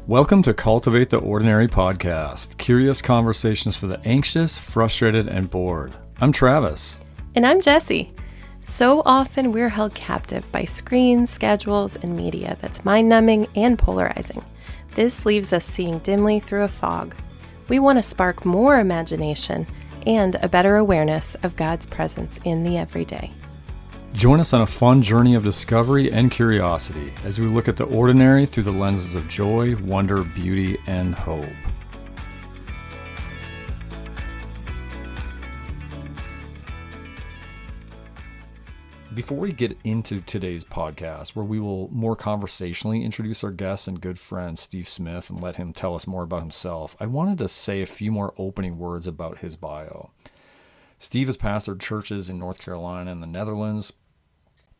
Welcome to Cultivate the Ordinary podcast, curious conversations for the anxious, frustrated, and bored. I'm Travis. And I'm Jessie. So often we're held captive by screens, schedules, and media that's mind-numbing and polarizing. This leaves us seeing dimly through a fog. We want to spark more imagination and a better awareness of God's presence in the everyday. Join us on a fun journey of discovery and curiosity as we look at the ordinary through the lenses of joy, wonder, beauty, and hope. Before we get into today's podcast, where we will more conversationally introduce our guest and good friend Steve Smith and let him tell us more about himself, I wanted to say a few more opening words about his bio. Steve has pastored churches in North Carolina and the Netherlands.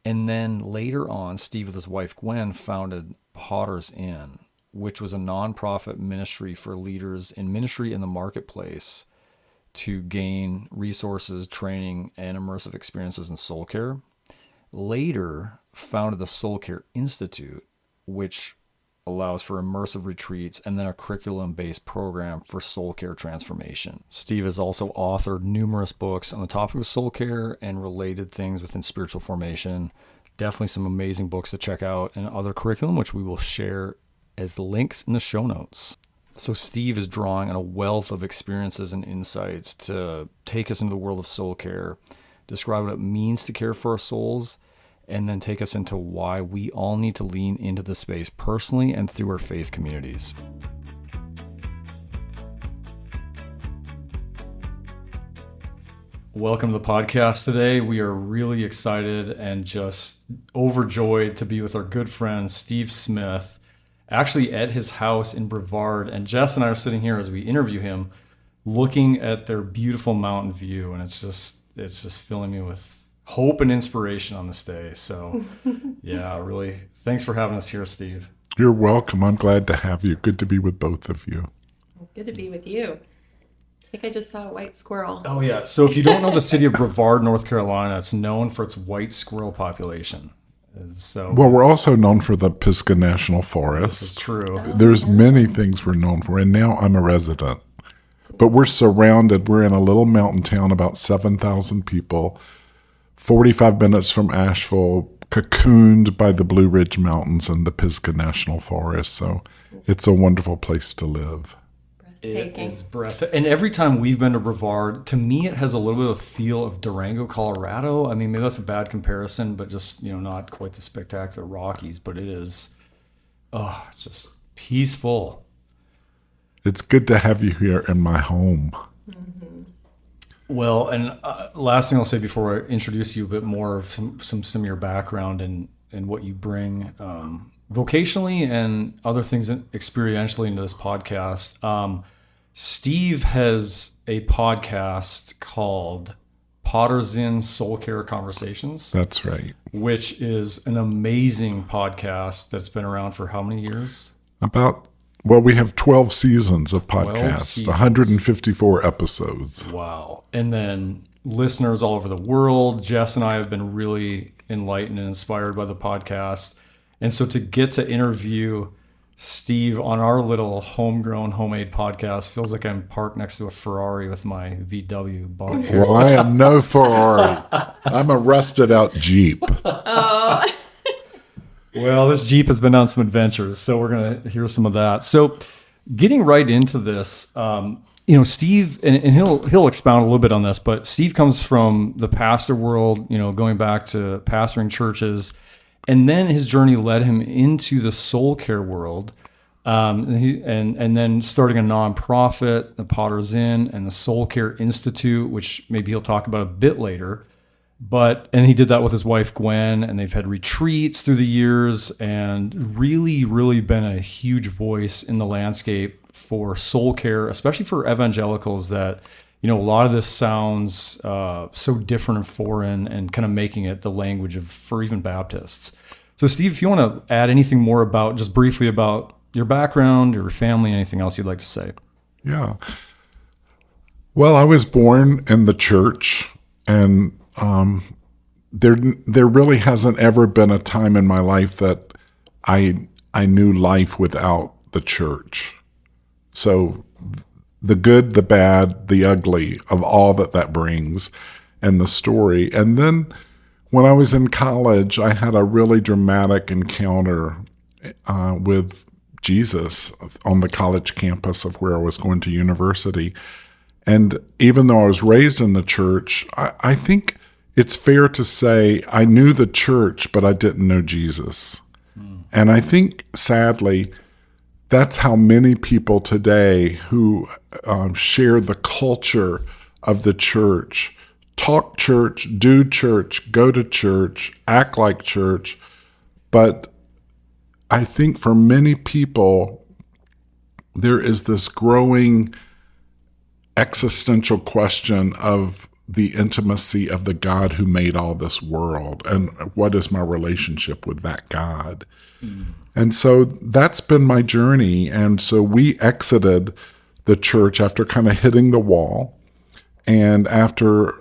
And then later on, Steve with his wife Gwen founded Potter's Inn, which was a nonprofit ministry for leaders in ministry in the marketplace to gain resources, training, and immersive experiences in soul care. Later, founded the Soul Care Institute, which allows for immersive retreats and then a curriculum-based program for soul care transformation. Steve has also authored numerous books on the topic of soul care and related things within spiritual formation. Definitely some amazing books to check out and other curriculum, which we will share as links in the show notes. So Steve is drawing on a wealth of experiences and insights to take us into the world of soul care, describe what it means to care for our souls, and then take us into why we all need to lean into the space personally and through our faith communities. Welcome to the podcast today. We are really excited and just overjoyed to be with our good friend Steve Smith, actually at his house in Brevard. And Jess and I are sitting here as we interview him, looking at their beautiful mountain view, and it's just filling me with hope and inspiration on this day. So yeah, really, thanks for having us here, Steve. You're welcome. I'm glad to have you. Good to be with both of you. Good to be with you. I think I just saw a white squirrel. Oh yeah. So if you don't know the city of Brevard, North Carolina, it's known for its white squirrel population. Well, we're also known for the Pisgah National Forest. This is true. There's many things we're known for, and now I'm a resident. But we're surrounded. We're in a little mountain town, about 7,000 people, 45 minutes from Asheville, cocooned by the Blue Ridge Mountains and the Pisgah National Forest. So it's a wonderful place to live. It is breathtaking. And every time we've been to Brevard, to me, it has a little bit of feel of Durango, Colorado. I mean, maybe that's a bad comparison, but just, not quite the spectacular Rockies, but it is, just peaceful. It's good to have you here in my home. Mm-hmm. Well, and last thing I'll say before I introduce you a bit more of some of your background and what you bring vocationally and other things experientially into this podcast. Steve has a podcast called Potter's Inn Soul Care Conversations. That's right. Which is an amazing podcast that's been around for how many years? We have 12 seasons of podcasts, 154 episodes. Wow. And then listeners all over the world. Jess and I have been really enlightened and inspired by the podcast. And so to get to interview Steve on our little homegrown, homemade podcast feels like I'm parked next to a Ferrari with my VW bumper. Well, I am no Ferrari. I'm a rusted out Jeep. Oh. Well, this Jeep has been on some adventures, so we're going to hear some of that. So getting right into this, Steve, and he'll expound a little bit on this, but Steve comes from the pastor world, going back to pastoring churches, and then his journey led him into the soul care world, and then starting a nonprofit, the Potter's Inn, and the Soul Care Institute, which maybe he'll talk about a bit later. And he did that with his wife, Gwen, and they've had retreats through the years and really, really been a huge voice in the landscape for soul care, especially for evangelicals that, a lot of this sounds so different and foreign and kind of making it the language for even Baptists. So Steve, if you want to add anything more just briefly about your background, your family, anything else you'd like to say. Yeah. Well, I was born in the church, and there really hasn't ever been a time in my life that I knew life without the church. So the good, the bad, the ugly of all that brings, and the story. And then when I was in college, I had a really dramatic encounter with Jesus on the college campus of where I was going to university. And even though I was raised in the church, I think it's fair to say I knew the church, but I didn't know Jesus. And I think, sadly, that's how many people today who share the culture of the church, talk church, do church, go to church, act like church. But I think for many people, there is this growing existential question of the intimacy of the God who made all this world, and what is my relationship with that God? And so that's been my journey. And so we exited the church after kind of hitting the wall, and after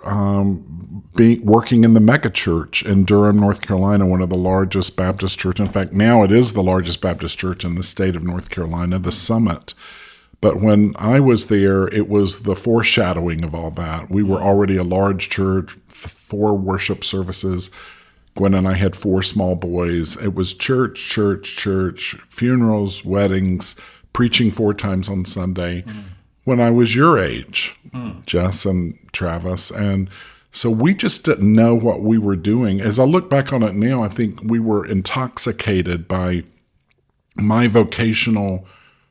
working in the mega church in Durham, North Carolina, one of the largest Baptist churches. In fact, now it is the largest Baptist church in the state of North Carolina, the Summit. But when I was there, it was the foreshadowing of all that. We were already a large church, 4 worship services. Gwen and I had 4 small boys. It was church, church, church, funerals, weddings, preaching 4 times on Sunday when I was your age, Jess and Travis. And so we just didn't know what we were doing. As I look back on it now, I think we were intoxicated by my vocational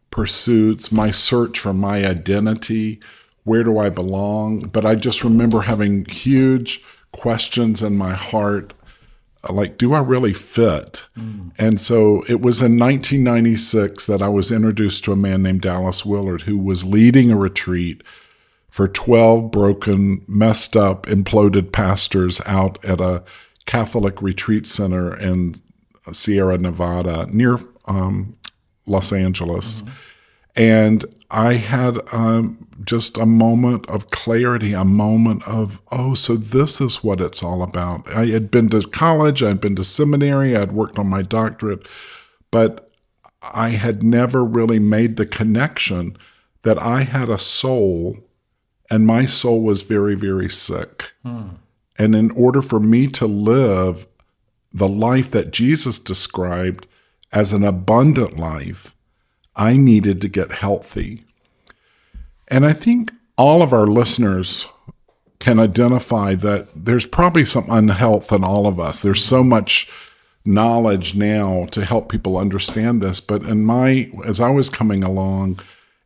pursuits, my search for my identity, where do I belong? But I just remember having huge questions in my heart, like, do I really fit? And so it was in 1996 that I was introduced to a man named Willard, who was leading a retreat for 12 broken, messed up, imploded pastors out at a Catholic retreat center in Sierra Nevada near Los Angeles. And I had just a moment of clarity, a moment of, oh, so this is what it's all about. I had been to college, I'd been to seminary, I'd worked on my doctorate, but I had never really made the connection that I had a soul, and my soul was very, very sick. And in order for me to live the life that Jesus described as an abundant life, I needed to get healthy. And I think all of our listeners can identify that there's probably some unhealth in all of us. There's so much knowledge now to help people understand this. But as I was coming along,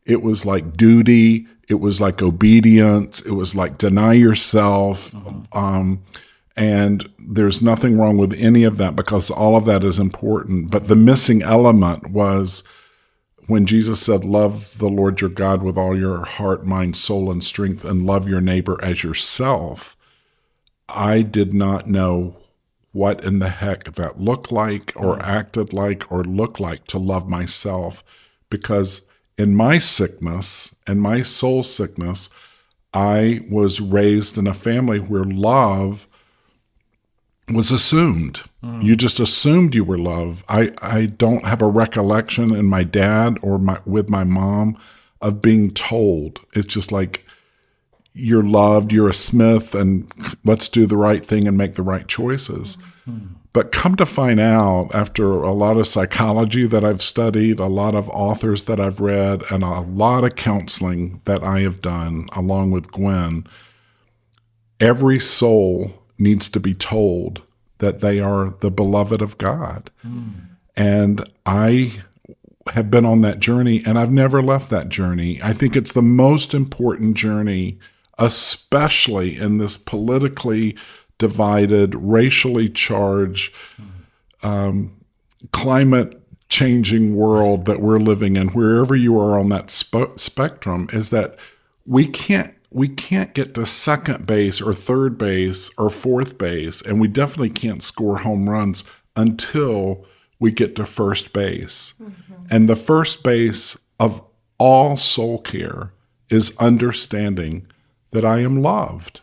it was like duty, it was like obedience, it was like deny yourself. And there's nothing wrong with any of that, because all of that is important. But the missing element was when Jesus said, love the Lord your God with all your heart, mind, soul, and strength, and love your neighbor as yourself. I did not know what in the heck that looked like or acted like or looked like to love myself, because in my sickness and my soul sickness, I was raised in a family where love was assumed. You just assumed you were loved. I don't have a recollection in my dad or with my mom of being told. It's just like, you're loved, you're a Smith, and let's do the right thing and make the right choices. But come to find out, after a lot of psychology that I've studied, a lot of authors that I've read, and a lot of counseling that I have done along with Gwen, every soul needs to be told that they are the beloved of God. And I have been on that journey, and I've never left that journey. I think it's the most important journey, especially in this politically divided, racially charged, climate changing world that we're living in. Wherever you are on that spectrum, is that we can't get to second base or third base or fourth base, and we definitely can't score home runs until we get to first base. And the first base of all soul care is understanding that I am loved,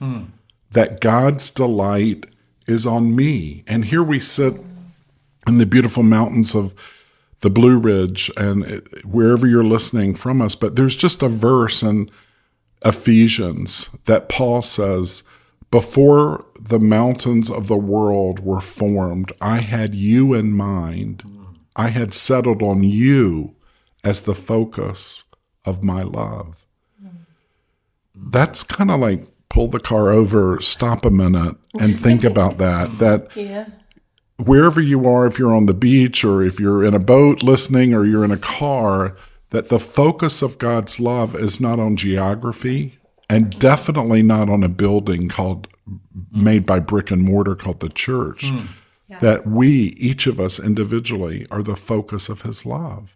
that God's delight is on me. And here we sit in the beautiful mountains of the Blue Ridge and wherever you're listening from us. But there's just a verse in Ephesians that Paul says, before the mountains of the world were formed, I had you in mind. I had settled on you as the focus of my love. That's kind of like pull the car over, stop a minute, and think about that. Yeah. Wherever you are, if you're on the beach or if you're in a boat listening or you're in a car, that the focus of God's love is not on geography and definitely not on a building made by brick and mortar called the church. Yeah. That we, each of us individually, are the focus of his love.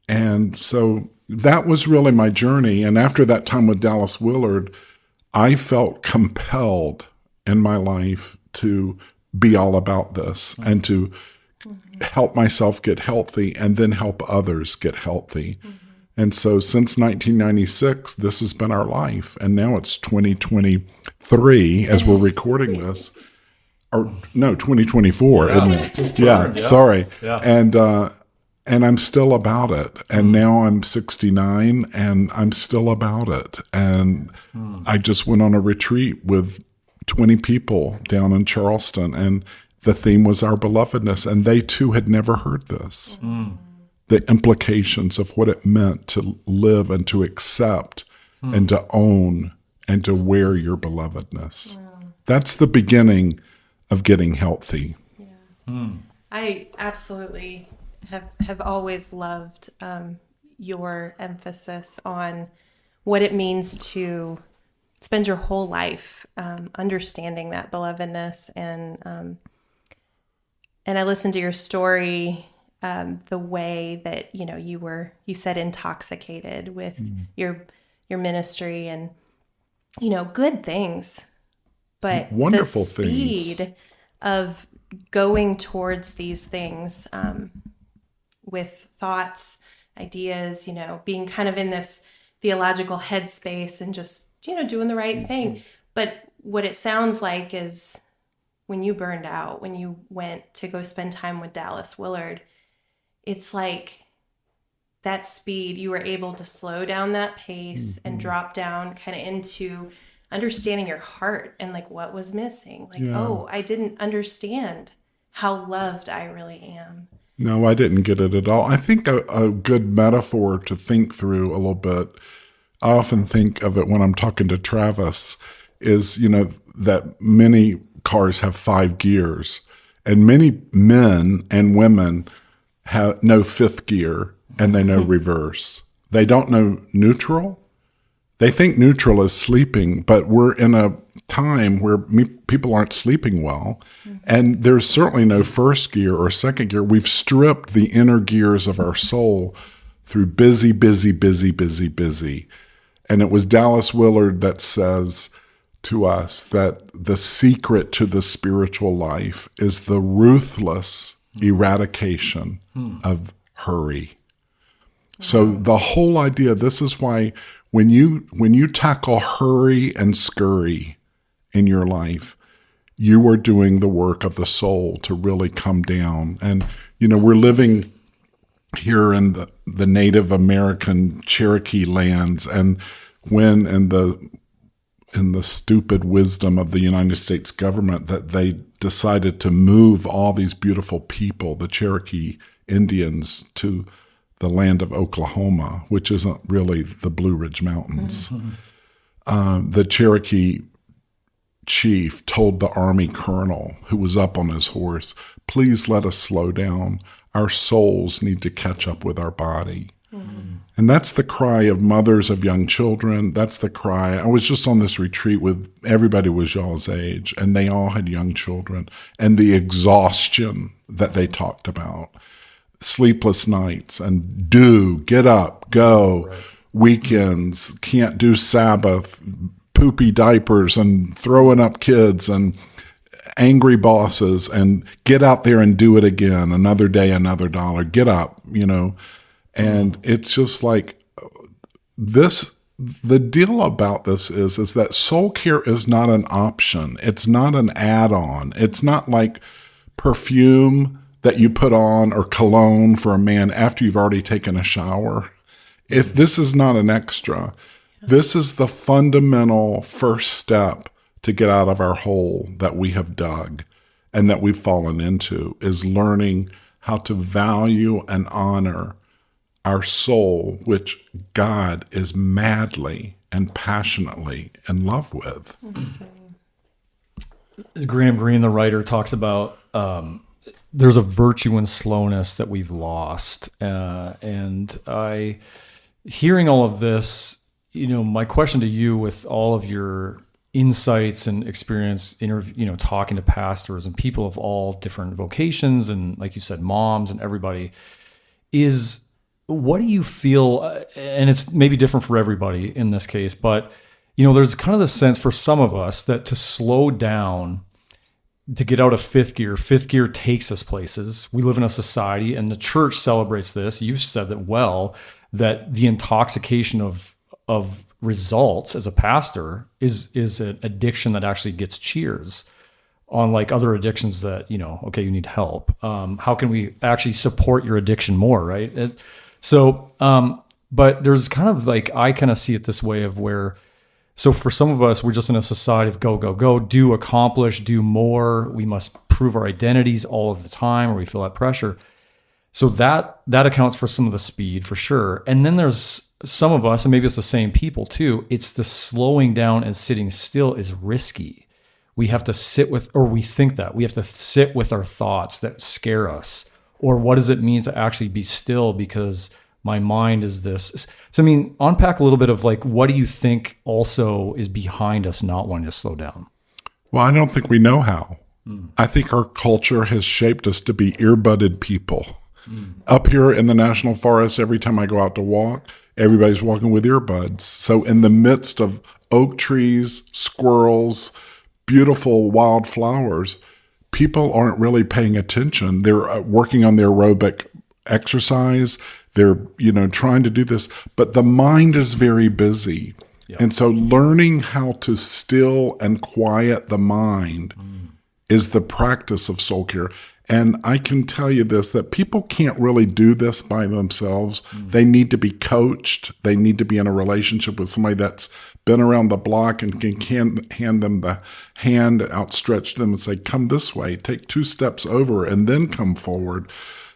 And so that was really my journey. And after that time with Dallas Willard, I felt compelled in my life to be all about this and to help myself get healthy and then help others get healthy. And so since 1996, this has been our life. And now it's 2023 as we're recording this. Or no, 2024, isn't it? Just turned, sorry. Yeah. And I'm still about it. And now I'm 69 and I'm still about it. And I just went on a retreat with 20 people down in Charleston, and the theme was our belovedness, and they too had never heard this. The implications of what it meant to live and to accept and to own and to wear your belovedness. That's the beginning of getting healthy. I absolutely have always loved your emphasis on what it means to spend your whole life understanding that belovedness, and I listened to your story, the way that you said intoxicated with your ministry, and good things, but wonderful the speed things of going towards these things with thoughts, ideas, being kind of in this theological headspace and just doing the right thing. But what it sounds like is when you burned out, when you went to go spend time with Dallas Willard, it's like that speed, you were able to slow down that pace and drop down kind of into understanding your heart and like what was missing. Like, oh, I didn't understand how loved I really am. No, I didn't get it at all. I think a good metaphor to think through a little bit, I often think of it when I'm talking to Travis, is, that many cars have 5 gears, and many men and women have no 5th gear, and they know reverse. They don't know neutral. They think neutral is sleeping, but we're in a time where people aren't sleeping well, and there's certainly no 1st gear or 2nd gear. We've stripped the inner gears of our soul through busy. And it was Dallas Willard that says to us that the secret to the spiritual life is the ruthless eradication of hurry. So the whole idea, this is why when you tackle hurry and scurry in your life, you are doing the work of the soul to really come down. And, we're living here in the Native American Cherokee lands, and when in the stupid wisdom of the United States government that they decided to move all these beautiful people, the Cherokee Indians, to the land of Oklahoma, which isn't really the Blue Ridge Mountains. The Cherokee chief told the Army colonel who was up on his horse, please let us slow down. Our souls need to catch up with our body. And that's the cry of mothers of young children. That's the cry. I was just on this retreat with everybody was y'all's age, and they all had young children, and the exhaustion that they talked about. Sleepless nights and get up, go, weekends, can't do Sabbath, poopy diapers and throwing up kids and angry bosses, and get out there and do it again. Another day, another dollar, get up, And it's just like this, the deal about this is that soul care is not an option. It's not an add-on. It's not like perfume that you put on or cologne for a man after you've already taken a shower. If this is not an extra, this is the fundamental first step to get out of our hole that we have dug and that we've fallen into, is learning how to value and honor our soul, which God is madly and passionately in love with. Graham Greene, the writer, talks about there's a virtue in slowness that we've lost. Hearing all of this, my question to you, with all of your insights and experience, talking to pastors and people of all different vocations, and like you said, moms and everybody, is what do you feel? And it's maybe different for everybody in this case, but there's kind of the sense for some of us that to slow down, to get out of fifth gear takes us places. We live in a society, and the church celebrates this. You've said that well, that the intoxication of results as a pastor is an addiction that actually gets cheers, unlike other addictions that, okay, you need help. How can we actually support your addiction more, right? But there's kind of like, I kind of see it this way of where, so for some of us, we're just in a society of go, go, go, do, accomplish, do more. We must prove our identities all of the time, or we feel that pressure. So that accounts for some of the speed, for sure. And then there's some of us, and maybe it's the same people too, it's the slowing down and sitting still is risky. We have to sit with, or we think that we have to sit with our thoughts that scare us. Or what does it mean to actually be still because my mind is this? So, unpack a little bit of like, what do you think also is behind us not wanting to slow down? Well, I don't think we know how. I think our culture has shaped us to be earbudded people. Up here in the National Forest, every time I go out to walk, everybody's walking with earbuds. So in the midst of oak trees, squirrels, beautiful wildflowers, people aren't really paying attention. They're working on their aerobic exercise. They're, trying to do this, but the mind is very busy. Yep. And so learning how to still and quiet the mind is the practice of soul care. And I can tell you this, that people can't really do this by themselves. They need to be coached. They need to be in a relationship with somebody that's been around the block and can hand them the hand, outstretch them and say, come this way, take 2 steps over and then come forward.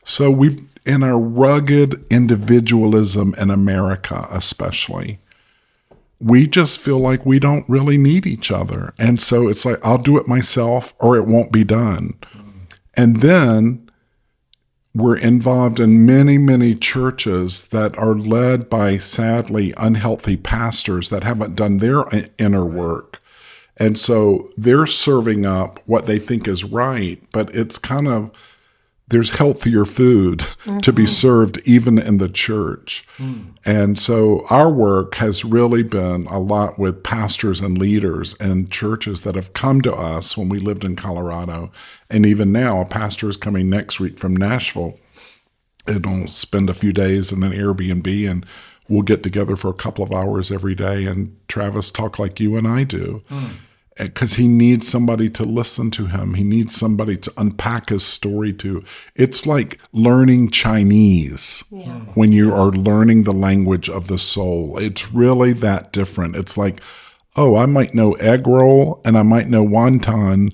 So we've, in our rugged individualism in America especially, we just feel like we don't really need each other. And so it's like, I'll do it myself or it won't be done. And then we're involved in many, many churches that are led by, sadly, unhealthy pastors that haven't done their inner work. And so they're serving up what they think is right, but it's kind of, there's healthier food to be served even in the church. And so our work has really been a lot with pastors and leaders and churches that have come to us when we lived in Colorado. And even now, a pastor is coming next week from Nashville. It'll spend a few days in an Airbnb, and we'll get together for a couple of hours every day and Travis talk like you and I do. Because he needs somebody to listen to him. He needs somebody to unpack his story to. It's like learning Chinese when you are learning the language of the soul. It's really that different. It's like, oh, I might know egg roll and I might know wonton,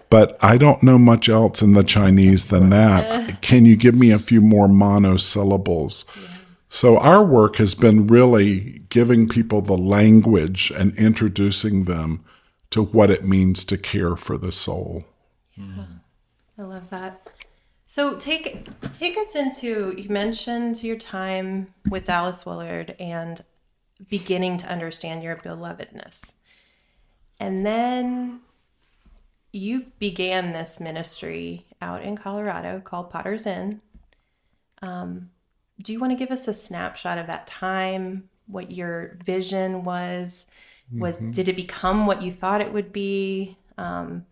but I don't know much else in the Chinese than that. Can you give me a few more monosyllables? So our work has been really giving people the language and introducing them to what it means to care for the soul. Yeah, I love that. So take us into, you mentioned your time with Dallas Willard and beginning to understand your belovedness. And then you began this ministry out in Colorado called Potter's Inn. Do you want to give us a snapshot of that time, what your vision was? Did it become what you thought it would be? What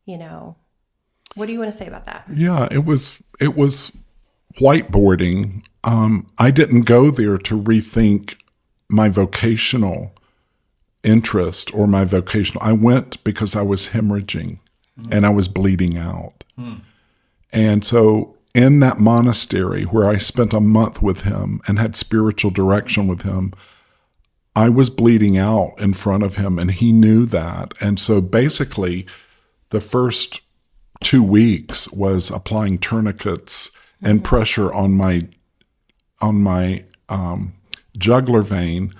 do you want to say about that? Yeah, it was whiteboarding. I didn't go there to rethink my vocational interest or my vocational. I went because I was hemorrhaging and I was bleeding out. And so in that monastery where I spent a month with him and had spiritual direction with him, I was bleeding out in front of him, and he knew that. And so basically the first 2 weeks was applying tourniquets and pressure on my jugular vein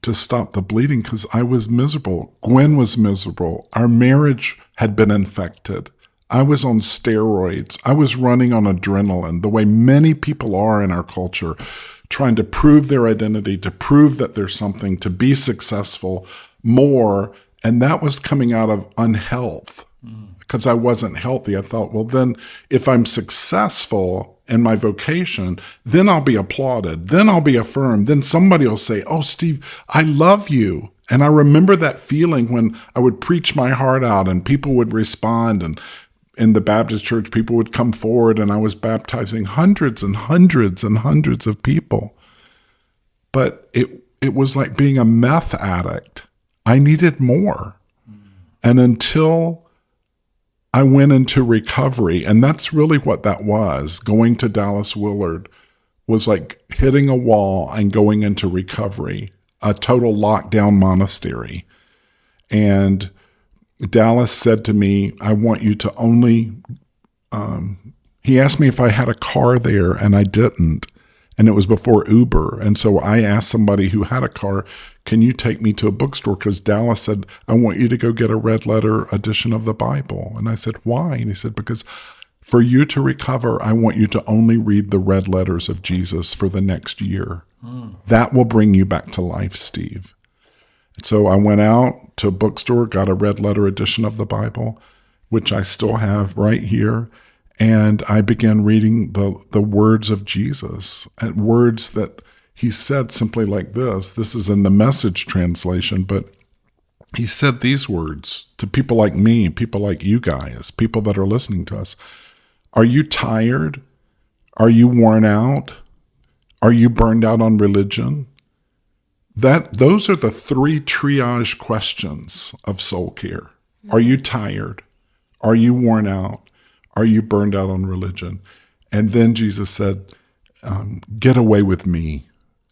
to stop the bleeding, because I was miserable. Gwen was miserable. Our marriage had been infected. I was on steroids. I was running on adrenaline, the way many people are in our culture, trying to prove their identity, to prove that there's something, to be successful more. And that was coming out of unhealth because I wasn't healthy. I thought, well, then if I'm successful in my vocation, then I'll be applauded. Then I'll be affirmed. Then somebody will say, oh, Steve, I love you. And I remember that feeling when I would preach my heart out and people would respond. And in the Baptist church, people would come forward, and I was baptizing hundreds and hundreds and hundreds of people. But it was like being a meth addict. I needed more. And until I went into recovery, and that's really what that was. Going to Dallas Willard was like hitting a wall and going into recovery, a total lockdown monastery. And Dallas said to me, I want you to only, he asked me if I had a car there, and I didn't. And it was before Uber. And so I asked somebody who had a car, can you take me to a bookstore? Because Dallas said, I want you to go get a red letter edition of the Bible. And I said, why? And he said, because for you to recover, I want you to only read the red letters of Jesus for the next year. That will bring you back to life, Steve. So I went out to a bookstore, got a red letter edition of the Bible, which I still have right here. And I began reading the words of Jesus, and words that he said simply like this. This is in the Message translation, but he said these words to people like me, people like you guys, people that are listening to us. Are you tired? Are you worn out? Are you burned out on religion? Those are the 3 triage questions of soul care. Are you tired? Are you worn out? Are you burned out on religion? And then Jesus said, get away with me,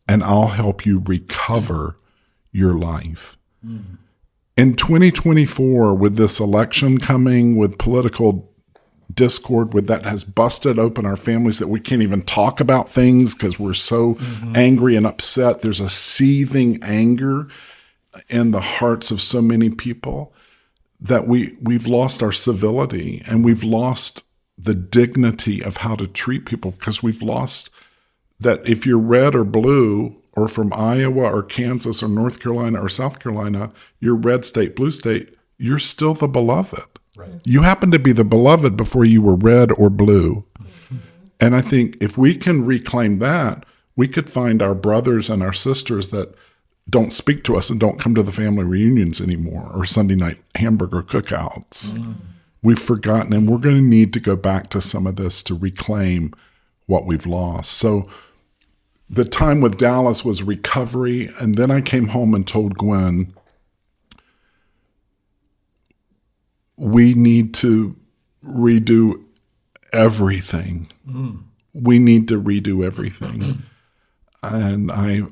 and I'll help you recover your life. In 2024, with this election coming, with political discord, with that has busted open our families that we can't even talk about things because we're so angry and upset. There's a seething anger in the hearts of so many people that we've lost our civility, and we've lost the dignity of how to treat people, because we've lost that if you're red or blue or from Iowa or Kansas or North Carolina or South Carolina, you're red state, blue state, you're still the beloved. Right. You happen to be the beloved before you were red or blue. And I think if we can reclaim that, we could find our brothers and our sisters that don't speak to us and don't come to the family reunions anymore or Sunday night hamburger cookouts. We've forgotten, and we're going to need to go back to some of this to reclaim what we've lost. So the time with Dallas was recovery, and then I came home and told Gwen, we need to redo everything. We need to redo everything. And I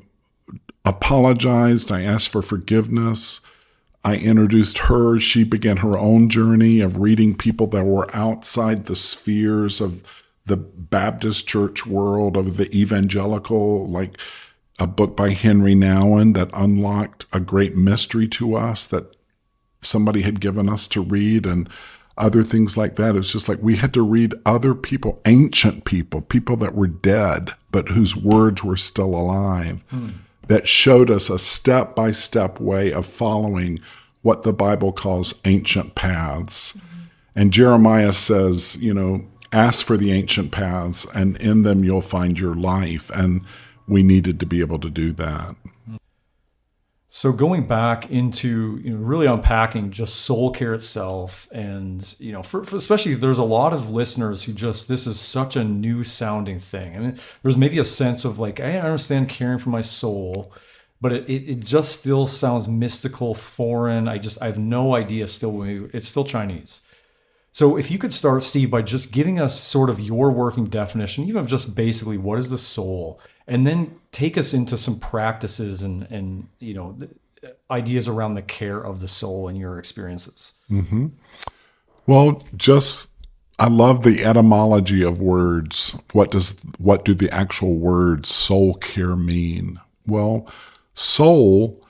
apologized. I asked for forgiveness. I introduced her. She began her own journey of reading people that were outside the spheres of the Baptist church world, of the evangelical, like a book by Henry Nouwen that unlocked a great mystery to us that somebody had given us to read, and other things like that. It's just like we had to read other people, ancient people, people that were dead, but whose words were still alive, that showed us a step-by-step way of following what the Bible calls ancient paths. And Jeremiah says, ask for the ancient paths, and in them you'll find your life. And we needed to be able to do that. So going back into really unpacking just soul care itself, and for especially there's a lot of listeners who this is such a new sounding thing. I mean, there's maybe a sense of like, I understand caring for my soul, but it just still sounds mystical, foreign. I have no idea. It's still Chinese. So if you could start, Steve, by just giving us sort of your working definition, even of just basically what is the soul, and then take us into some practices and ideas around the care of the soul and your experiences. Mm-hmm. Well, I love the etymology of words. What do the actual words soul care mean? Well, soul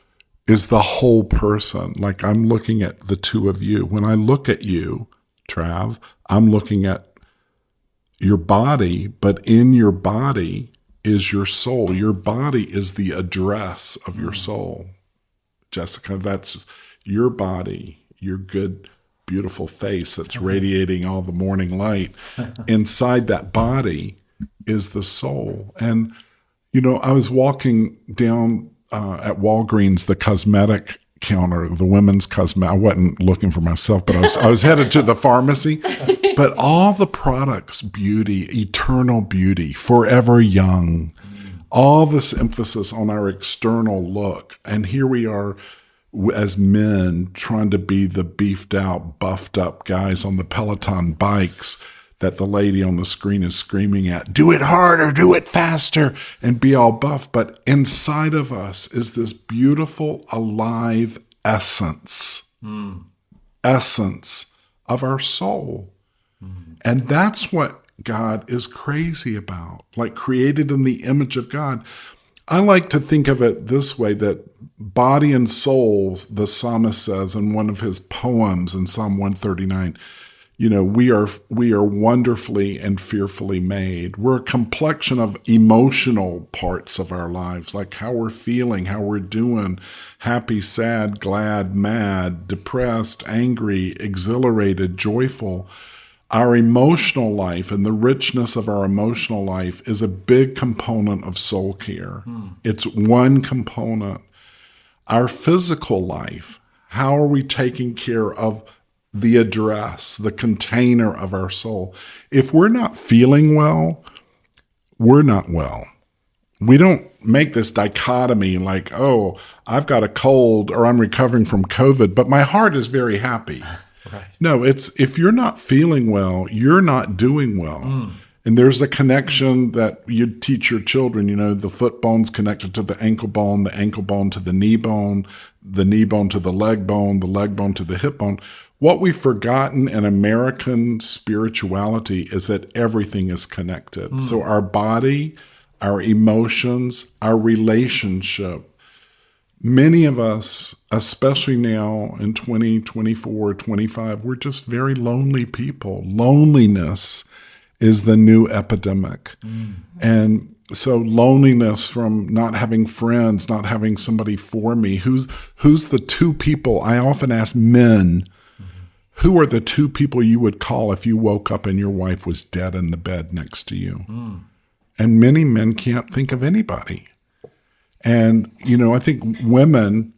is the whole person. Like, I'm looking at the two of you. When I look at you, Trav, I'm looking at your body, but in your body is your soul. Your body is the address of your soul. Jessica, that's your body, your good, beautiful face that's radiating all the morning light. Inside that body is the soul. And, I was walking down at Walgreens, the cosmetic counter, the women's cosmetic. I wasn't looking for myself, but I was headed to the pharmacy. But all the products, beauty, eternal beauty, forever young, all this emphasis on our external look. And here we are as men trying to be the beefed out, buffed up guys on the Peloton bikes that the lady on the screen is screaming at, do it harder, do it faster, and be all buff. But inside of us is this beautiful, alive essence of our soul. And that's what God is crazy about, like created in the image of God. I like to think of it this way, that body and soul, the psalmist says in one of his poems in Psalm 139, we are wonderfully and fearfully made. We're a complexion of emotional parts of our lives, like how we're feeling, how we're doing, happy, sad, glad, mad, depressed, angry, exhilarated, joyful. Our emotional life and the richness of our emotional life is a big component of soul care. It's one component. Our physical life, how are we taking care of the address, the container of our soul? If we're not feeling well, we're not well. We don't make this dichotomy like, oh, I've got a cold or I'm recovering from COVID, but my heart is very happy. Right. No, it's if you're not feeling well, you're not doing well. And there's a connection that you teach your children, the foot bone's connected to the ankle bone to the knee bone to the leg bone to the hip bone. What we've forgotten in American spirituality is that everything is connected. So our body, our emotions, our relationship. Many of us, especially now in 2024, 25, we're just very lonely people. Loneliness is the new epidemic. And so loneliness from not having friends, not having somebody for me. Who's the two people? I often ask men, who are the two people you would call if you woke up and your wife was dead in the bed next to you? And many men can't think of anybody. And, I think women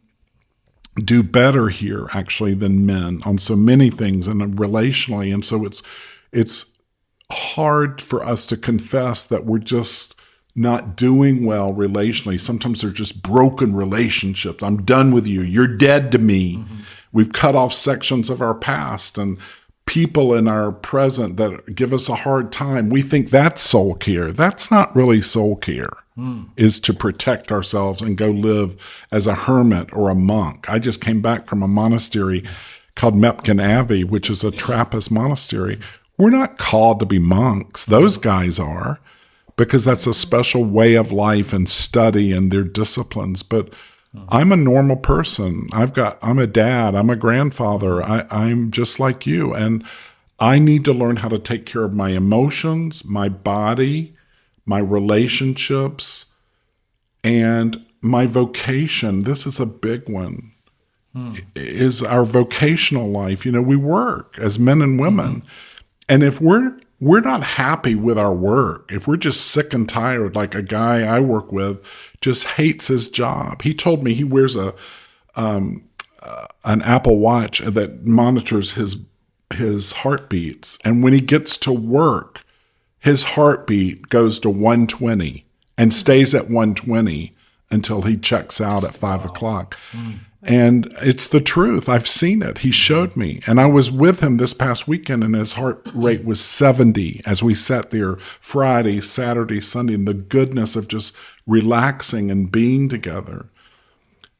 do better here actually than men on so many things and relationally. And so it's hard for us to confess that we're just not doing well relationally. Sometimes they're just broken relationships. I'm done with you. You're dead to me. We've cut off sections of our past and people in our present that give us a hard time. We think that's soul care. That's not really soul care. Is to protect ourselves and go live as a hermit or a monk. I just came back from a monastery called Mepkin Abbey, which is a Trappist monastery. We're not called to be monks. Those guys are, because that's a special way of life and study and their disciplines. But I'm a normal person. I'm a dad. I'm a grandfather. I'm just like you. And I need to learn how to take care of my emotions, my body, my relationships, and my vocation. This is a big one, is our vocational life. We work as men and women. And if we're not happy with our work, if we're just sick and tired, like a guy I work with just hates his job. He told me he wears an Apple Watch that monitors his heartbeats. And when he gets to work, his heartbeat goes to 120 and stays at 120 until he checks out at 5 o'clock. And it's the truth. I've seen it. He showed me. And I was with him this past weekend, and his heart rate was 70 as we sat there Friday, Saturday, Sunday, and the goodness of just relaxing and being together.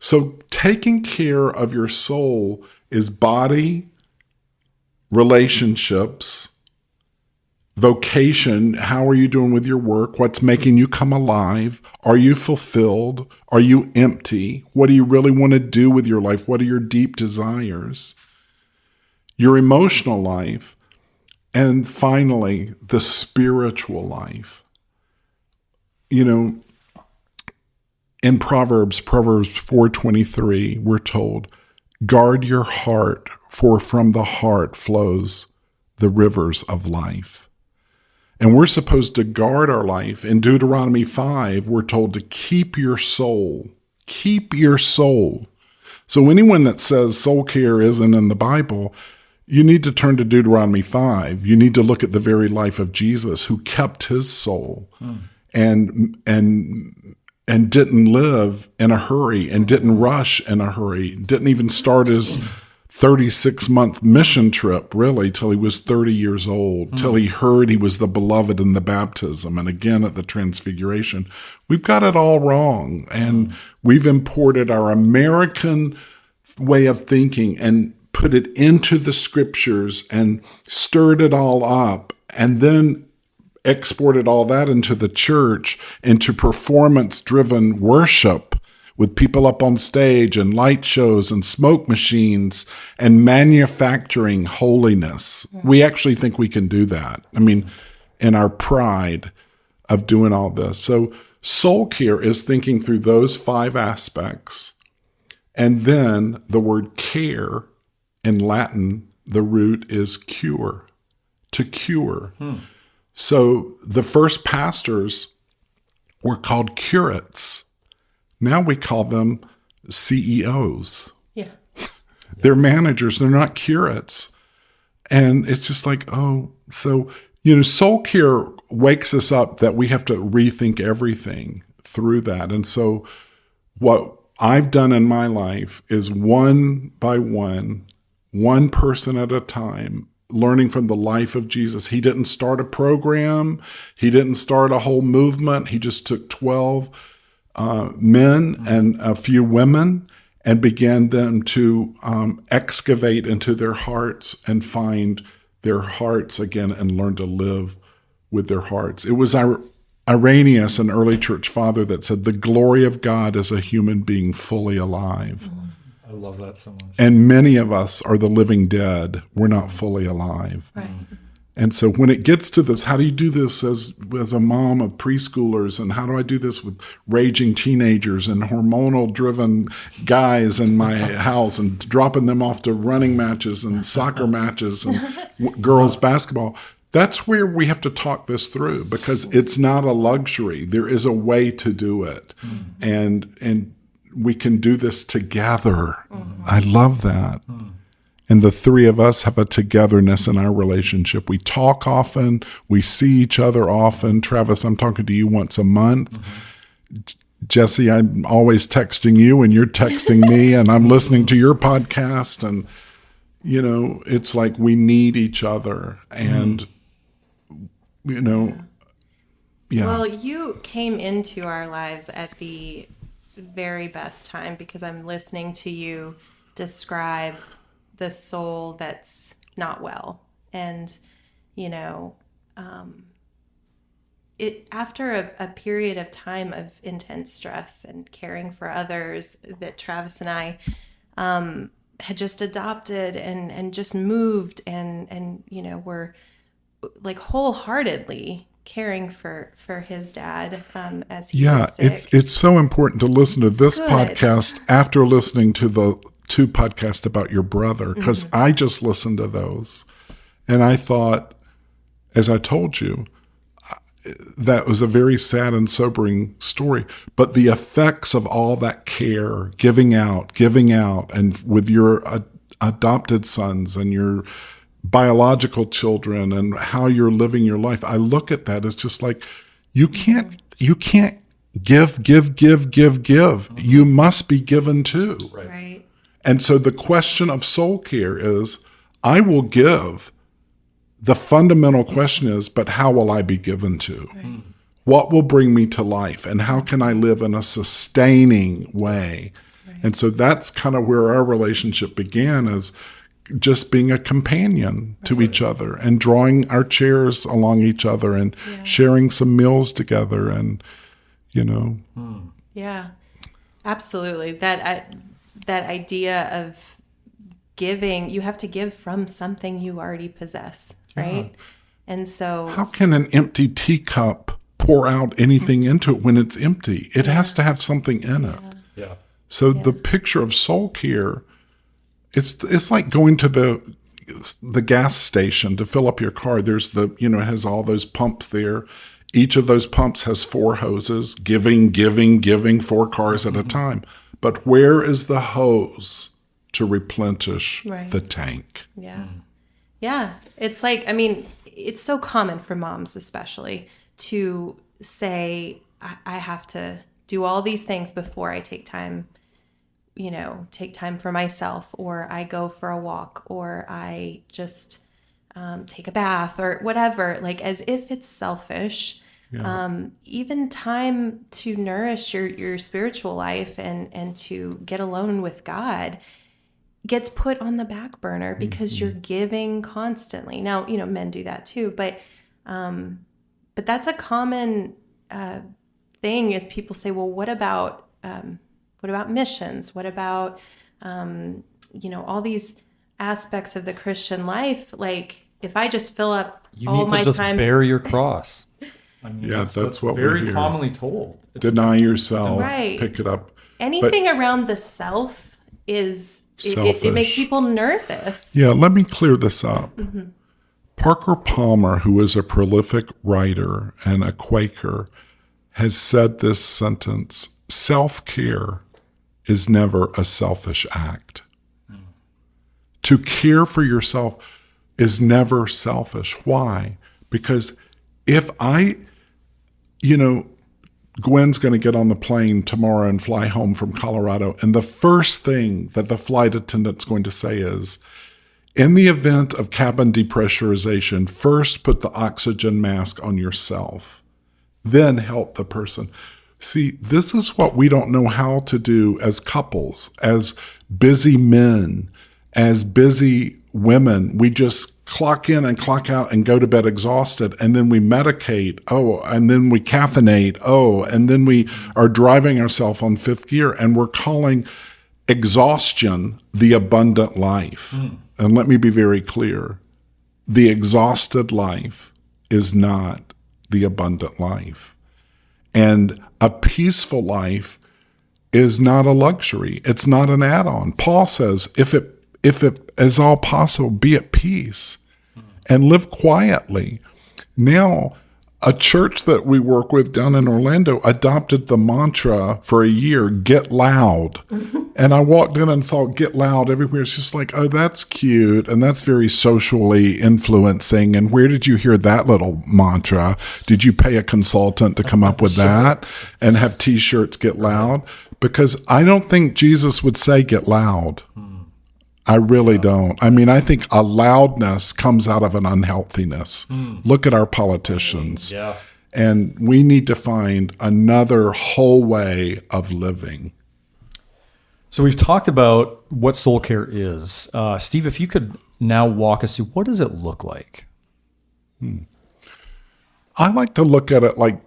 So taking care of your soul is body, relationships, vocation. How are you doing with your work? What's making you come alive? Are you fulfilled? Are you empty? What do you really want to do with your life? What are your deep desires? Your emotional life. And finally, the spiritual life. You know, in Proverbs 4:23, we're told, guard your heart, for from the heart flows the rivers of life. And we're supposed to guard our life. In Deuteronomy 5, we're told to keep your soul. Keep your soul. So anyone that says soul care isn't in the Bible, you need to turn to Deuteronomy 5. You need to look at the very life of Jesus, who kept his soul and didn't live in a hurry and didn't rush in a hurry, didn't even start his 36-month mission trip, really, till he was 30 years old, till he heard he was the beloved in the baptism and again at the transfiguration. We've got it all wrong, and we've imported our American way of thinking and put it into the scriptures and stirred it all up, and then exported all that into the church, into performance-driven worship, with people up on stage and light shows and smoke machines and manufacturing holiness. We actually think we can do that. I mean, in our pride of doing all this. So soul care is thinking through those 5 aspects. And then the word care in Latin, the root is cure, to cure. So the first pastors were called curates. Now we call them CEOs. Yeah. They're managers. They're not curates. And it's just like, oh, so, you know, soul care wakes us up that we have to rethink everything through that. And so what I've done in my life is one by one person at a time, learning from the life of Jesus. He didn't start a program. He didn't start a whole movement. He just took 12 men and a few women and began them to excavate into their hearts and find their hearts again and learn to live with their hearts. It was Irenaeus, an early church father, that said, the glory of God is a human being fully alive. I love that so much. And many of us are the living dead. We're not fully alive. Right. And so when it gets to this, how do you do this as a mom of preschoolers? And how do I do this with raging teenagers and hormonal driven guys in my house and dropping them off to running matches and soccer matches and girls basketball? That's where we have to talk this through, because it's not a luxury. There is a way to do it. And we can do this together. I love that. And the 3 of us have a togetherness in our relationship. We talk often. We see each other often. Travis, I'm talking to you once a month. Jesse, I'm always texting you and you're texting me, and I'm listening to your podcast. And, you know, it's like we need each other. And, you know, yeah. Well, you came into our lives at the very best time, because I'm listening to you describe the soul that's not well. And, you know, it after a period of time of intense stress and caring for others that Travis and I had just adopted and just moved and you know, were like wholeheartedly caring for his dad as he was sick. It's so important to listen to this good. podcast after listening to the 2 podcasts about your brother, because I just listened to those and I thought, as I told you, that was a very sad and sobering story. But the effects of all that care, giving out, and with your adopted sons and your biological children and how you're living your life, I look at that as just like, you can't give. You must be given too. Right. And so the question of soul care is, I will give. The fundamental question is, but how will I be given to? Right. What will bring me to life? And how can I live in a sustaining way? Right. And so that's kind of where our relationship began, is just being a companion to each other and drawing our chairs along each other and sharing some meals together and, Yeah, absolutely. That idea of giving, you have to give from something you already possess, right? Yeah. And so how can an empty teacup pour out anything into it when it's empty? It has to have something in it. Yeah. So the picture of soul care, it's like going to the gas station to fill up your car. There's it has all those pumps there. Each of those pumps has 4 hoses, giving 4 cars at a time. But where is the hose to replenish the tank? Yeah. Yeah. It's like, it's so common for moms especially to say, I have to do all these things before I take time for myself, or I go for a walk, or I just take a bath or whatever, like as if it's selfish. Yeah. Even time to nourish your spiritual life and to get alone with God gets put on the back burner because you're giving constantly. Now, men do that too, but that's a common thing is people say, well, what about missions? What about, all these aspects of the Christian life? Like if I just fill up all my time. You need to just bear your cross. That's what very we hear. Commonly told. Deny yourself, pick it up. Anything around the self is, it makes people nervous. Yeah, let me clear this up. Mm-hmm. Parker Palmer, who is a prolific writer and a Quaker, has said this sentence: self-care is never a selfish act. To care for yourself is never selfish. Why? Because if Gwen's going to get on the plane tomorrow and fly home from Colorado, and the first thing that the flight attendant's going to say is, in the event of cabin depressurization, first put the oxygen mask on yourself, then help the person. See, this is what we don't know how to do as couples, as busy men, as busy women. We just clock in and clock out and go to bed exhausted, and then we medicate, and then we caffeinate, and then we are driving ourselves on 5th gear, and we're calling exhaustion the abundant life. And let me be very clear. The exhausted life is not the abundant life. And a peaceful life is not a luxury. It's not an add-on. Paul says, if it is all possible, be at peace and live quietly. Now, a church that we work with down in Orlando adopted the mantra for a year, get loud. And I walked in and saw get loud everywhere. It's just like, oh, that's cute. And that's very socially influencing. And where did you hear that little mantra? Did you pay a consultant to come up with that and have T-shirts get loud? Because I don't think Jesus would say get loud. I really don't. I think a loudness comes out of an unhealthiness. Look at our politicians. Yeah. And we need to find another whole way of living. So we've talked about what soul care is. Steve, if you could now walk us through, what does it look like? I like to look at it like,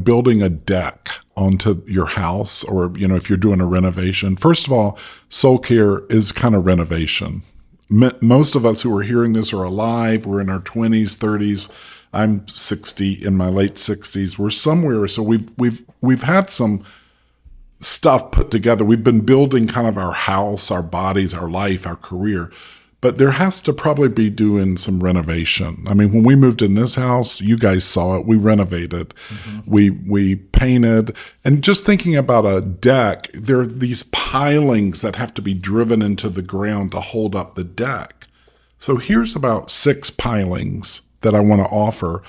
building a deck onto your house, or, if you're doing a renovation. First of all, soul care is kind of renovation. Most of us who are hearing this are alive. We're in our 20s, 30s. I'm 60, in my late 60s. We're somewhere. So we've had some stuff put together. We've been building kind of our house, our bodies, our life, our career. But there has to probably be doing some renovation. When we moved in this house, you guys saw it. We renovated. We painted. And just thinking about a deck, there are these pilings that have to be driven into the ground to hold up the deck. So here's about 6 pilings that I want to offer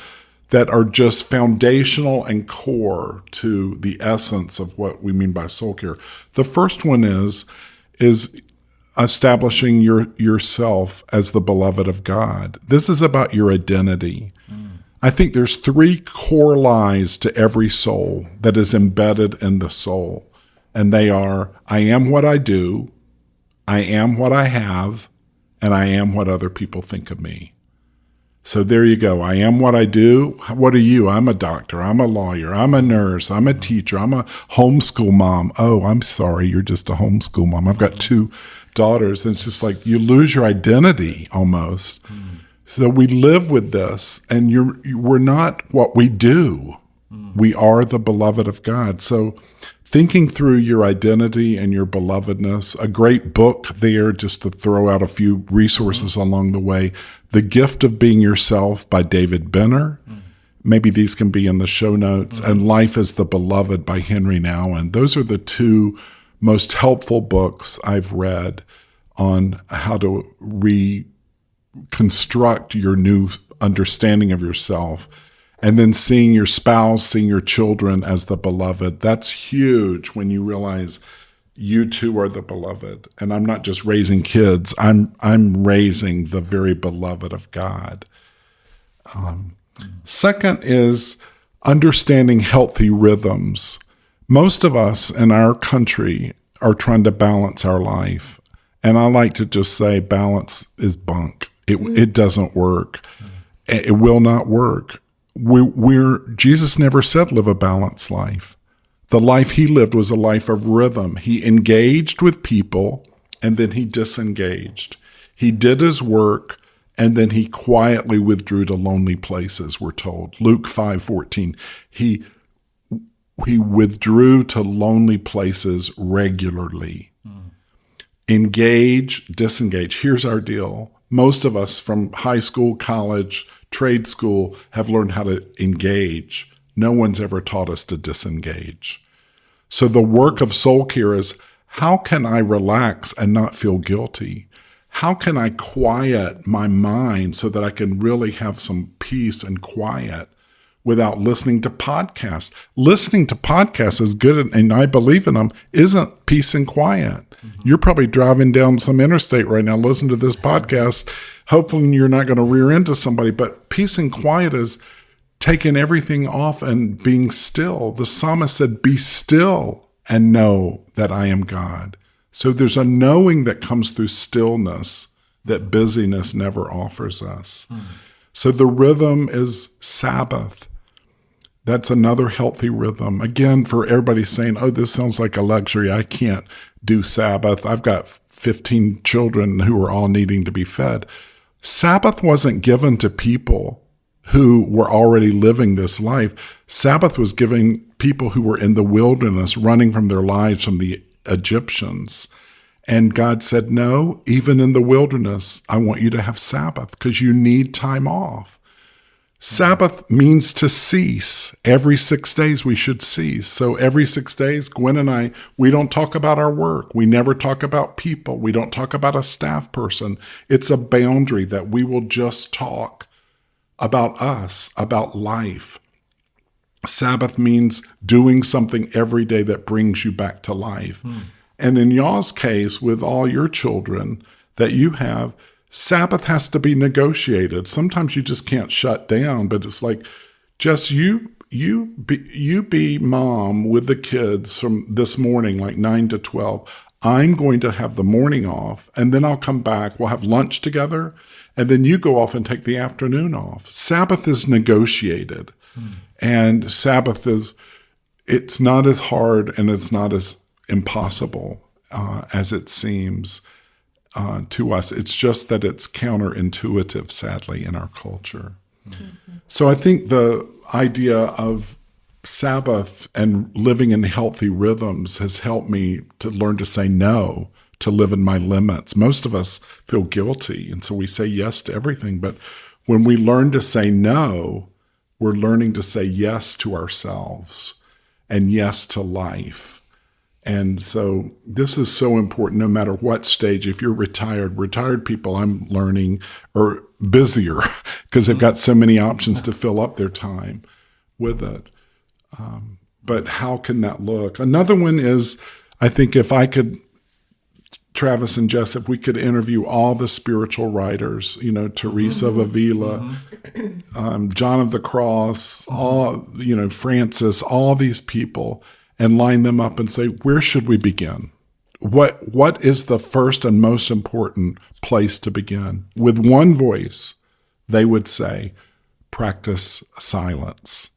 that are just foundational and core to the essence of what we mean by soul care. The first one is establishing yourself as the beloved of God. This is about your identity. I think there's 3 core lies to every soul that is embedded in the soul. And they are, I am what I do, I am what I have, and I am what other people think of me. So there you go. I am what I do. What are you? I'm a doctor. I'm a lawyer. I'm a nurse. I'm a teacher. I'm a homeschool mom. Oh, I'm sorry. You're just a homeschool mom. I've got 2 daughters. And it's just like you lose your identity almost. So we live with this, and we're not what we do. We are the beloved of God. So thinking through your identity and your belovedness, a great book there, just to throw out a few resources along the way, The Gift of Being Yourself by David Benner. Maybe these can be in the show notes. And Life as the Beloved by Henry Nouwen. Those are the 2 most helpful books I've read on how to reconstruct your new understanding of yourself. And then seeing your spouse, seeing your children as the beloved, that's huge when you realize you too are the beloved. And I'm not just raising kids, I'm raising the very beloved of God. Second is understanding healthy rhythms. Most of us in our country are trying to balance our life. And I like to just say balance is bunk. It doesn't work. It will not work. Jesus never said live a balanced life. The life he lived was a life of rhythm. He engaged with people, and then he disengaged. He did his work, and then he quietly withdrew to lonely places, we're told. Luke 5:14. He withdrew to lonely places regularly. Engage, disengage. Here's our deal. Most of us from high school, college, trade school have learned how to engage. No one's ever taught us to disengage. So the work of soul care is, how can I relax and not feel guilty? How can I quiet my mind so that I can really have some peace and quiet without listening to podcasts? Listening to podcasts is good, and I believe in them, isn't peace and quiet. You're probably driving down some interstate right now, listening to this podcast. Hopefully you're not going to rear into somebody, but peace and quiet is taking everything off and being still. The psalmist said, be still and know that I am God. So there's a knowing that comes through stillness that busyness never offers us. So the rhythm is Sabbath. That's another healthy rhythm. Again, for everybody saying, oh, this sounds like a luxury. I can't do Sabbath. I've got 15 children who are all needing to be fed. Sabbath wasn't given to people who were already living this life. Sabbath was given people who were in the wilderness, running from their lives from the Egyptians. And God said, no, even in the wilderness, I want you to have Sabbath because you need time off. Sabbath means to cease. Every 6 days we should cease. So every 6 days, Gwen and I, we don't talk about our work. We never talk about people. We don't talk about a staff person. It's a boundary that we will just talk about us, about life. Sabbath means doing something every day that brings you back to life. And in y'all's case, with all your children that you have, Sabbath has to be negotiated. Sometimes you just can't shut down, but it's like, Jess, you be mom with the kids from this morning, like 9 to 12. I'm going to have the morning off, and then I'll come back. We'll have lunch together, and then you go off and take the afternoon off. Sabbath is negotiated, and Sabbath it's not as hard and it's not as impossible as it seems. To us. It's just that it's counterintuitive, sadly, in our culture. So I think the idea of Sabbath and living in healthy rhythms has helped me to learn to say no, to live in my limits. Most of us feel guilty, and so we say yes to everything. But when we learn to say no, we're learning to say yes to ourselves and yes to life. And so this is so important no matter what stage. If you're retired people, I'm learning, are busier because they've got so many options to fill up their time with it. But how can that look? Another one is, I think if I could Travis and Jess, if we could interview all the spiritual writers, Teresa of Avila, John of the Cross, all, Francis, all these people, and line them up and say, where should we begin? What is the first and most important place to begin? With one voice, they would say, practice silence.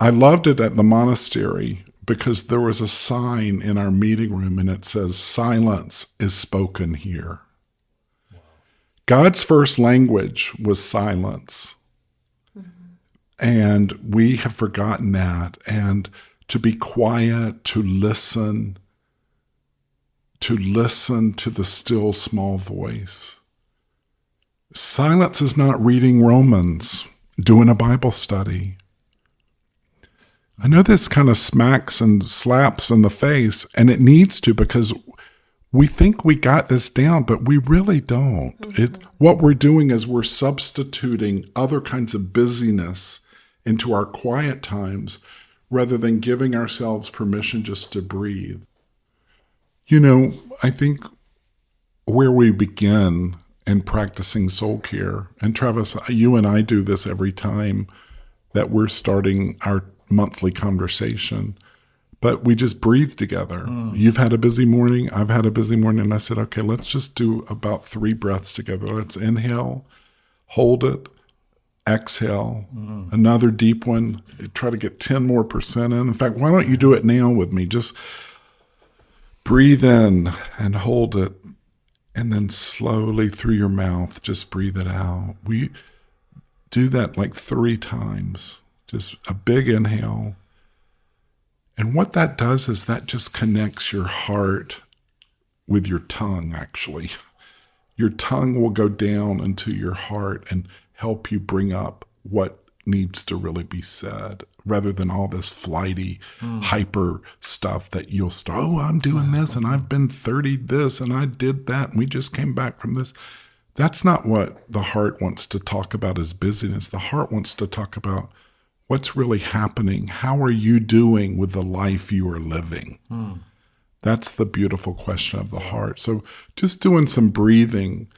I loved it at the monastery because there was a sign in our meeting room and it says, silence is spoken here. Wow. God's first language was silence. And we have forgotten that. And to be quiet, to listen to the still small voice. Silence is not reading Romans, doing a Bible study. I know this kind of smacks and slaps in the face, and it needs to, because we think we got this down, but we really don't. What we're doing is we're substituting other kinds of busyness into our quiet times rather than giving ourselves permission just to breathe. I think where we begin in practicing soul care, and Travis, you and I do this every time that we're starting our monthly conversation, but we just breathe together. You've had a busy morning, I've had a busy morning, and I said, okay, let's just do about 3 breaths together. Let's inhale, hold it, exhale, another deep one, try to get 10% more in. In fact, why don't you do it now with me? Just breathe in and hold it, and then slowly through your mouth, just breathe it out. We do that like 3 times. Just a big inhale. And what that does is that just connects your heart with your tongue, actually. Your tongue will go down into your heart and help you bring up what needs to really be said, rather than all this flighty, hyper stuff that you'll start, I'm doing this, and I've been 30 this, and I did that, and we just came back from this. That's not what the heart wants to talk about as busyness. The heart wants to talk about what's really happening. How are you doing with the life you are living? That's the beautiful question of the heart. So just doing some breathing.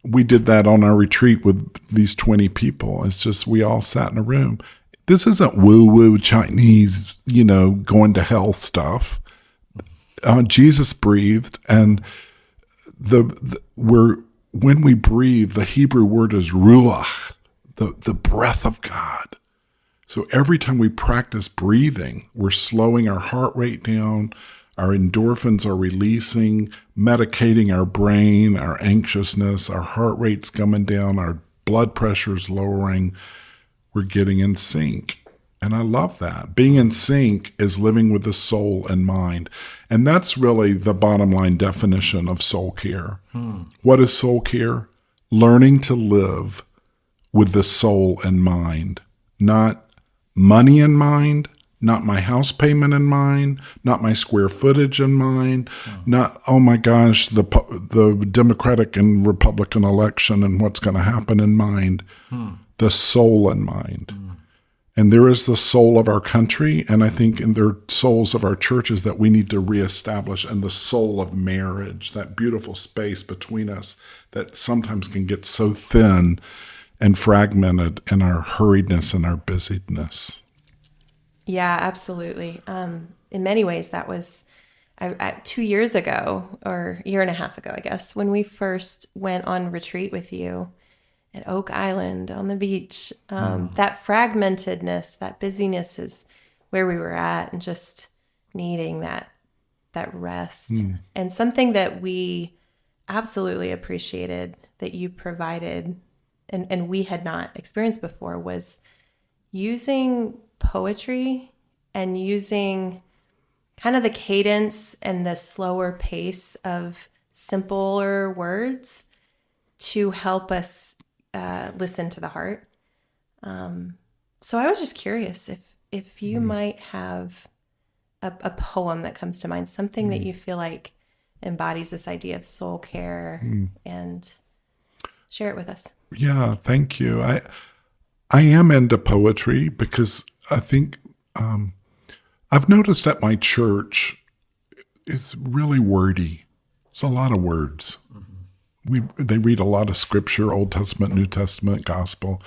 We did that on our retreat with these 20 people. It's just, we all sat in a room. This isn't woo-woo Chinese, going to hell stuff. Jesus breathed, and when we breathe, the Hebrew word is ruach, the breath of God. So every time we practice breathing, we're slowing our heart rate down, our endorphins are releasing, medicating our brain, our anxiousness, our heart rate's coming down, our blood pressure's lowering. We're getting in sync. And I love that. Being in sync is living with the soul and mind. And that's really the bottom line definition of soul care. What is soul care? Learning to live with the soul and mind, not money in mind, not my house payment in mind, not my square footage in mind, not, oh my gosh, the Democratic and Republican election and what's going to happen in mind, the soul in mind. And there is the soul of our country, and I think in there are souls of our churches that we need to reestablish, and the soul of marriage, that beautiful space between us that sometimes can get so thin and fragmented in our hurriedness and our busyness. Yeah, absolutely. In many ways, that was 2 years ago, or a year and a half ago, I guess, when we first went on retreat with you at Oak Island on the beach. That fragmentedness, that busyness is where we were at, and just needing that rest. And something that we absolutely appreciated that you provided and we had not experienced before was using poetry and using kind of the cadence and the slower pace of simpler words to help us listen to the heart. So I was just curious if you might have a poem that comes to mind, something that you feel like embodies this idea of soul care, and share it with us. Yeah, thank you. I am into poetry because I think I've noticed at my church, is really wordy. It's a lot of words. They read a lot of scripture, Old Testament, New Testament, gospel.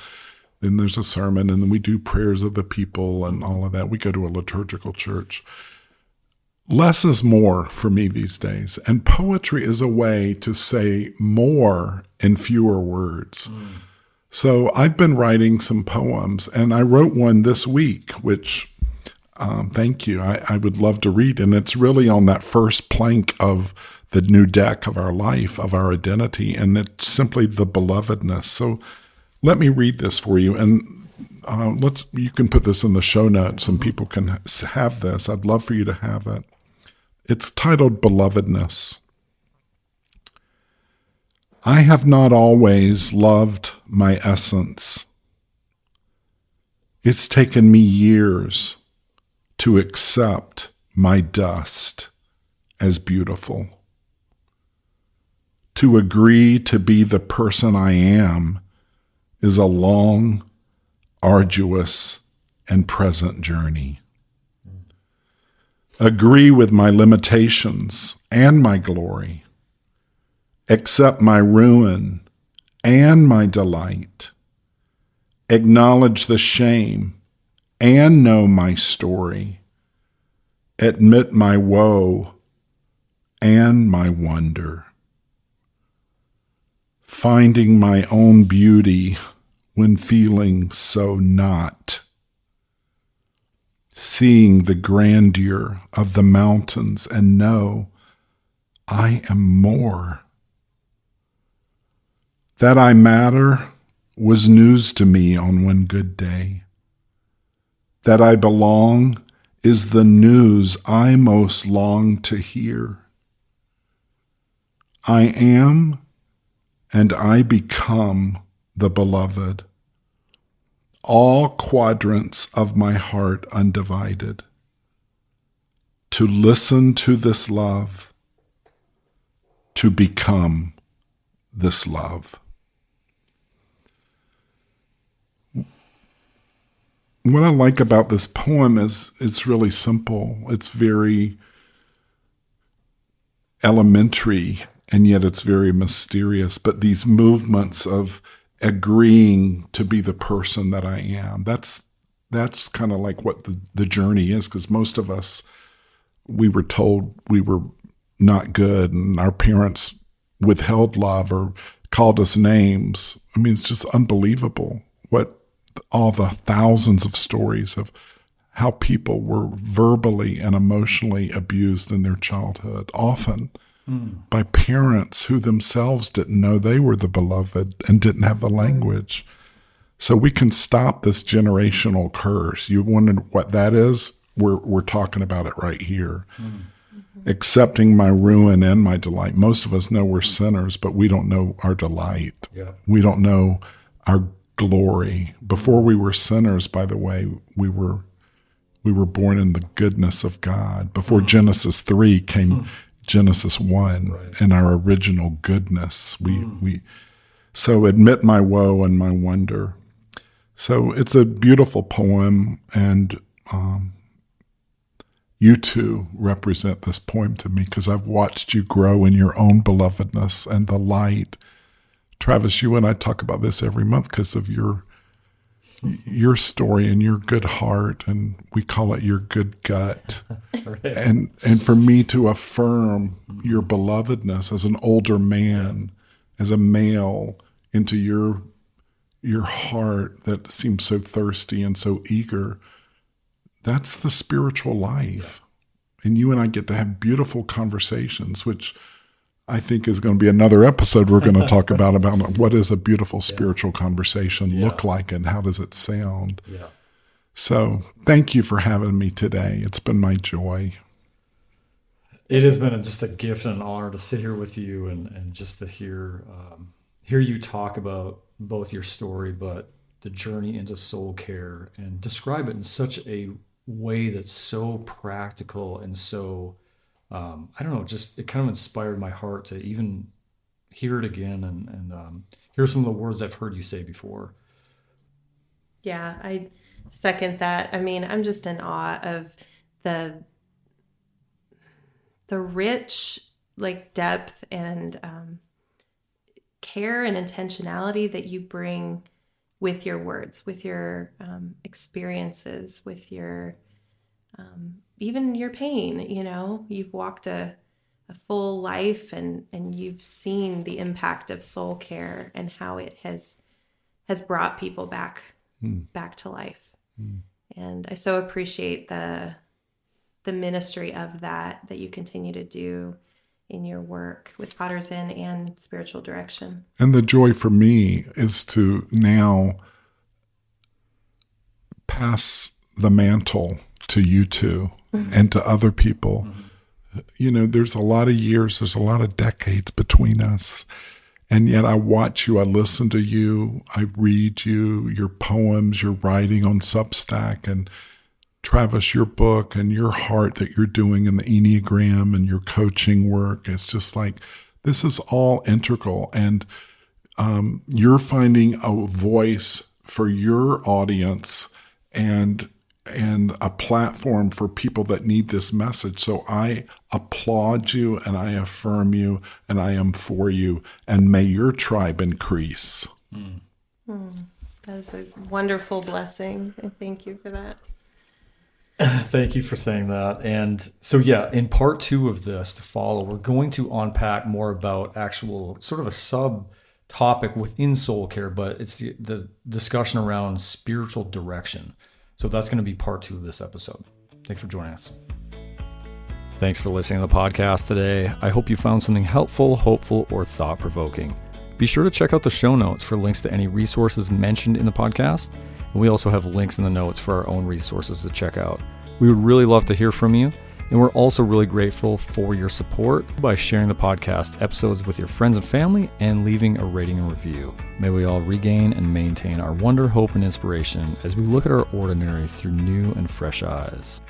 Then there's a sermon, and then we do prayers of the people and all of that. We go to a liturgical church. Less is more for me these days. And poetry is a way to say more in fewer words. So I've been writing some poems, and I wrote one this week, which, thank you, I would love to read. And it's really on that first plank of the new deck of our life, of our identity, and it's simply the belovedness. So let me read this for you, and you can put this in the show notes and people can have this. I'd love for you to have it. It's titled Belovedness. I have not always loved my essence. It's taken me years to accept my dust as beautiful, to agree to be the person I am is a long, arduous, and present journey. Agree with my limitations and my glory. Accept my ruin and my delight. Acknowledge the shame and know my story. Admit my woe and my wonder. Finding my own beauty when feeling so not. Seeing the grandeur of the mountains and know I am more. That I matter was news to me on one good day. That I belong is the news I most long to hear. I am and I become the beloved, all quadrants of my heart undivided. To listen to this love, to become this love. What I like about this poem is it's really simple. It's very elementary, and yet it's very mysterious. But these movements of agreeing to be the person that I am, that's kind of like what the journey is, because most of us, we were told we were not good, and our parents withheld love or called us names. I mean, it's just unbelievable what all the thousands of stories of how people were verbally and emotionally abused in their childhood, often by parents who themselves didn't know they were the beloved and didn't have the language. So we can stop this generational curse. You wonder what that is? We're talking about it right here. Accepting my ruin and my delight. Most of us know we're sinners, but we don't know our delight. Yeah. We don't know our glory. Before we were sinners, by the way, we were born in the goodness of God. Before Genesis 3 came Genesis 1, right, and our original goodness. So admit my woe and my wonder. So it's a beautiful poem, and you two represent this poem to me because I've watched you grow in your own belovedness and the light. Travis, you and I talk about this every month because of your story and your good heart, and we call it your good gut. Right. And for me to affirm your belovedness as an older man, as a male, into your heart that seems so thirsty and so eager, that's the spiritual life. And you and I get to have beautiful conversations, which I think is going to be another episode we're going to talk about what does a beautiful spiritual conversation look like and how does it sound. Yeah. So thank you for having me today. It's been my joy. It has been just a gift and an honor to sit here with you and just to hear you talk about both your story, but the journey into soul care, and describe it in such a way that's so practical and so I don't know, just it kind of inspired my heart to even hear it again and hear some of the words I've heard you say before. Yeah, I second that. I mean, I'm just in awe of the rich like depth and care and intentionality that you bring with your words, with your experiences, with your even your pain. You know, you've walked a full life, and you've seen the impact of soul care and how it has brought people back to life. And I so appreciate the ministry of that you continue to do in your work with Potter's Inn and Spiritual Direction. And the joy for me is to now pass the mantle to you two and to other people. You know, there's a lot of years, there's a lot of decades between us. And yet I watch you, I listen to you, I read you, your poems, your writing on Substack, and Travis, your book and your heart that you're doing in the Enneagram and your coaching work. It's just like, this is all integral. And you're finding a voice for your audience and a platform for people that need this message. So I applaud you and I affirm you and I am for you. And may your tribe increase. That is a wonderful blessing. And thank you for that. Thank you for saying that. And so, yeah, in part 2 of this to follow, we're going to unpack more about actual sort of a subtopic within soul care, but it's the discussion around spiritual direction. So that's going to be part 2 of this episode. Thanks for joining us. Thanks for listening to the podcast today. I hope you found something helpful, hopeful, or thought-provoking. Be sure to check out the show notes for links to any resources mentioned in the podcast. And we also have links in the notes for our own resources to check out. We would really love to hear from you. And we're also really grateful for your support by sharing the podcast episodes with your friends and family and leaving a rating and review. May we all regain and maintain our wonder, hope, and inspiration as we look at our ordinary through new and fresh eyes.